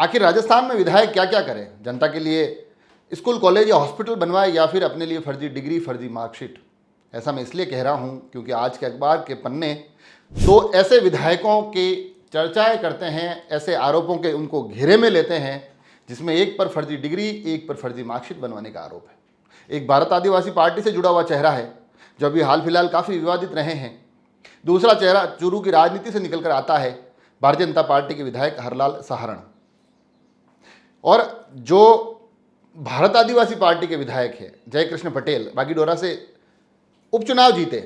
आखिर राजस्थान में विधायक क्या क्या करें? जनता के लिए स्कूल, कॉलेज या हॉस्पिटल बनवाए या फिर अपने लिए फर्जी डिग्री, फर्जी मार्कशीट? ऐसा मैं इसलिए कह रहा हूं क्योंकि आज के अखबार के पन्ने दो ऐसे विधायकों की चर्चाएं करते हैं, ऐसे आरोपों के उनको घेरे में लेते हैं जिसमें एक पर फर्जी डिग्री, एक पर फर्जी मार्कशीट बनवाने का आरोप है। एक भारत आदिवासी पार्टी से जुड़ा हुआ चेहरा है जो अभी हाल फिलहाल काफ़ी विवादित रहे हैं। दूसरा चेहरा चूरू की राजनीति से निकलकर आता है, भारतीय जनता पार्टी के विधायक हरलाल सहारण। और जो भारत आदिवासी पार्टी के विधायक है जयकृष्ण पटेल, बागीडोरा से उपचुनाव जीते,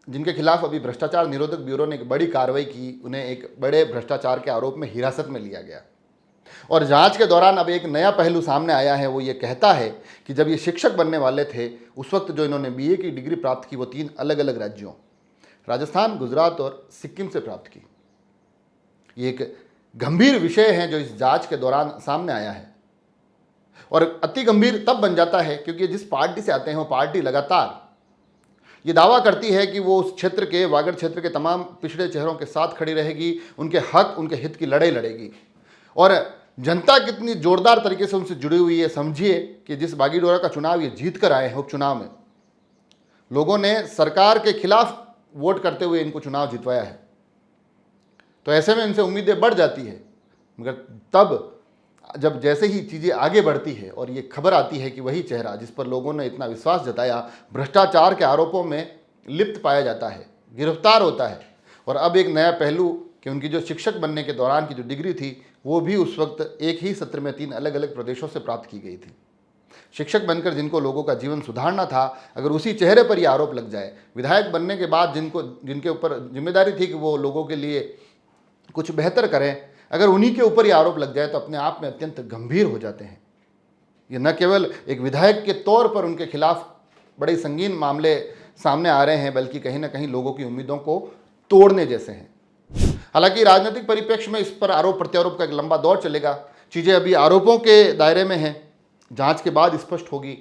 जिनके खिलाफ अभी भ्रष्टाचार निरोधक ब्यूरो ने एक बड़ी कार्रवाई की, उन्हें एक बड़े भ्रष्टाचार के आरोप में हिरासत में लिया गया। और जांच के दौरान अब एक नया पहलू सामने आया है। वो ये कहता है कि जब ये शिक्षक बनने वाले थे उस वक्त जो इन्होंने बीए की डिग्री प्राप्त की वो 3 अलग अलग राज्यों, राजस्थान, गुजरात और सिक्किम से प्राप्त की। ये एक गंभीर विषय है जो इस जांच के दौरान सामने आया है। और अति गंभीर तब बन जाता है क्योंकि जिस पार्टी से आते हैं वो पार्टी लगातार ये दावा करती है कि वो उस क्षेत्र के, वागड़ क्षेत्र के तमाम पिछड़े चेहरों के साथ खड़ी रहेगी, उनके हक, उनके हित की लड़ाई लड़ेगी। और जनता कितनी जोरदार तरीके से उनसे जुड़ी हुई है। समझिए कि जिस बागीडोरा का चुनाव ये जीत कर आए हैं, उपचुनाव में लोगों ने सरकार के खिलाफ वोट करते हुए इनको चुनाव जितवाया है। तो ऐसे में इनसे उम्मीदें बढ़ जाती है। मगर तब जब जैसे ही चीज़ें आगे बढ़ती है और ये खबर आती है कि वही चेहरा जिस पर लोगों ने इतना विश्वास जताया भ्रष्टाचार के आरोपों में लिप्त पाया जाता है, गिरफ्तार होता है। और अब एक नया पहलू कि उनकी जो शिक्षक बनने के दौरान की जो डिग्री थी वो भी उस वक्त एक ही सत्र में 3 अलग अलग प्रदेशों से प्राप्त की गई थी। शिक्षक बनकर जिनको लोगों का जीवन सुधारना था, अगर उसी चेहरे पर ये आरोप लग जाए, विधायक बनने के बाद जिनके ऊपर जिम्मेदारी थी कि वो लोगों के लिए कुछ बेहतर करें, अगर उन्हीं के ऊपर ये आरोप लग जाए तो अपने आप में अत्यंत गंभीर हो जाते हैं। ये न केवल एक विधायक के तौर पर उनके खिलाफ बड़े संगीन मामले सामने आ रहे हैं, बल्कि कहीं ना कहीं लोगों की उम्मीदों को तोड़ने जैसे हैं। हालांकि राजनीतिक परिप्रेक्ष्य में इस पर आरोप प्रत्यारोप का एक लंबा दौर चलेगा। चीज़ें अभी आरोपों के दायरे में हैं, जांच के बाद स्पष्ट होगी।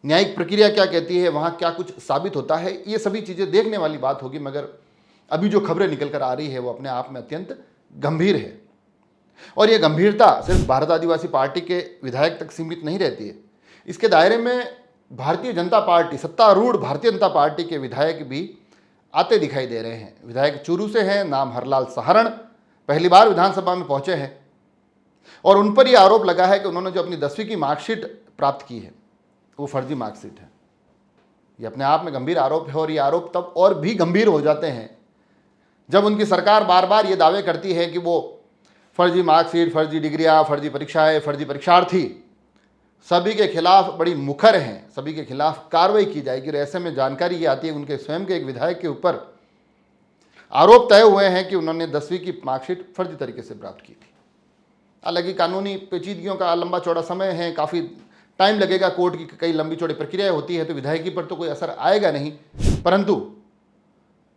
न्यायिक प्रक्रिया क्या कहती है, वहाँ क्या कुछ साबित होता है, ये सभी चीज़ें देखने वाली बात होगी। मगर अभी जो खबरें निकल कर आ रही है वो अपने आप में अत्यंत गंभीर है। और ये गंभीरता सिर्फ भारत आदिवासी पार्टी के विधायक तक सीमित नहीं रहती है। इसके दायरे में भारतीय जनता पार्टी, सत्तारूढ़ भारतीय जनता पार्टी के विधायक भी आते दिखाई दे रहे हैं। विधायक चूरू से हैं, नाम हरलाल सहारण, पहली बार विधानसभा में पहुंचे हैं। और उन पर यह आरोप लगा है कि उन्होंने जो अपनी 10वीं की मार्कशीट प्राप्त की है वो फर्जी मार्कशीट है। ये अपने आप में गंभीर आरोप है। और ये आरोप तब और भी गंभीर हो जाते हैं जब उनकी सरकार बार बार ये दावे करती है कि वो फर्जी मार्कशीट, फर्जी डिग्रियाँ, फर्जी परीक्षाएँ, फर्जी परीक्षार्थी सभी के खिलाफ बड़ी मुखर हैं, सभी के खिलाफ कार्रवाई की जाएगी। और ऐसे में जानकारी ये आती है उनके स्वयं के एक विधायक के ऊपर आरोप तय हुए हैं कि उन्होंने 10वीं की मार्कशीट फर्जी तरीके से प्राप्त की थी। हालांकि कानूनी पेचीदगियों का लंबा चौड़ा समय है, काफ़ी टाइम लगेगा, कोर्ट की कई लंबी चौड़ी प्रक्रियाएं होती है, तो विधायकी पर तो कोई असर आएगा नहीं। परंतु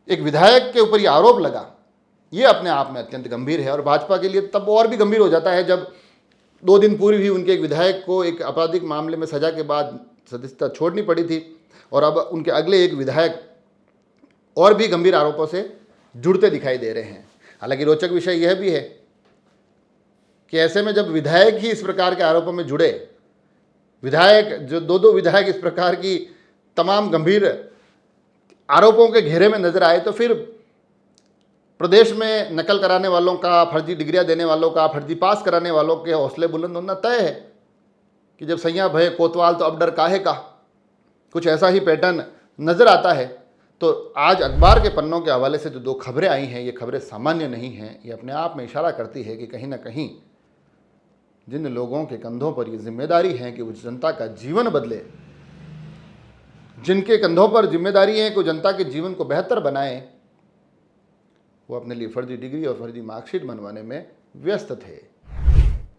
एक विधायक के ऊपर ये आरोप लगा, ये अपने आप में अत्यंत गंभीर है। और भाजपा के लिए तब और भी गंभीर हो जाता है जब 2 दिन पूर्व ही उनके एक विधायक को एक आपराधिक मामले में सजा के बाद सदस्यता छोड़नी पड़ी थी। और अब उनके अगले एक विधायक और भी गंभीर आरोपों से जुड़ते दिखाई दे रहे हैं। हालांकि रोचक विषय यह भी है कि ऐसे में जब विधायक ही इस प्रकार के आरोपों में जुड़े, विधायक जो 2 विधायक इस प्रकार की तमाम गंभीर आरोपों के घेरे में नजर आए, तो फिर प्रदेश में नकल कराने वालों का, फर्जी डिग्रियां देने वालों का, फर्जी पास कराने वालों के हौसले बुलंद होना तय है कि जब सैया भय कोतवाल तो अब डर काहे का, कुछ ऐसा ही पैटर्न नज़र आता है। तो आज अखबार के पन्नों के हवाले से जो 2 खबरें आई हैं, ये खबरें सामान्य नहीं हैं। ये अपने आप में इशारा करती है कि कहीं ना कहीं जिन लोगों के कंधों पर ये जिम्मेदारी है कि वो जनता का जीवन बदले, जिनके कंधों पर जिम्मेदारी है कि वो जनता के जीवन को बेहतर बनाए, वो अपने लिए फर्जी डिग्री और फर्जी मार्कशीट बनवाने में व्यस्त थे।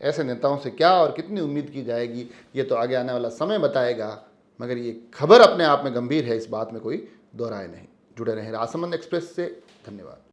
ऐसे नेताओं से क्या और कितनी उम्मीद की जाएगी, ये तो आगे आने वाला समय बताएगा। मगर ये खबर अपने आप में गंभीर है, इस बात में कोई दो राय नहीं। जुड़े रहें राजसमंद एक्सप्रेस से। धन्यवाद।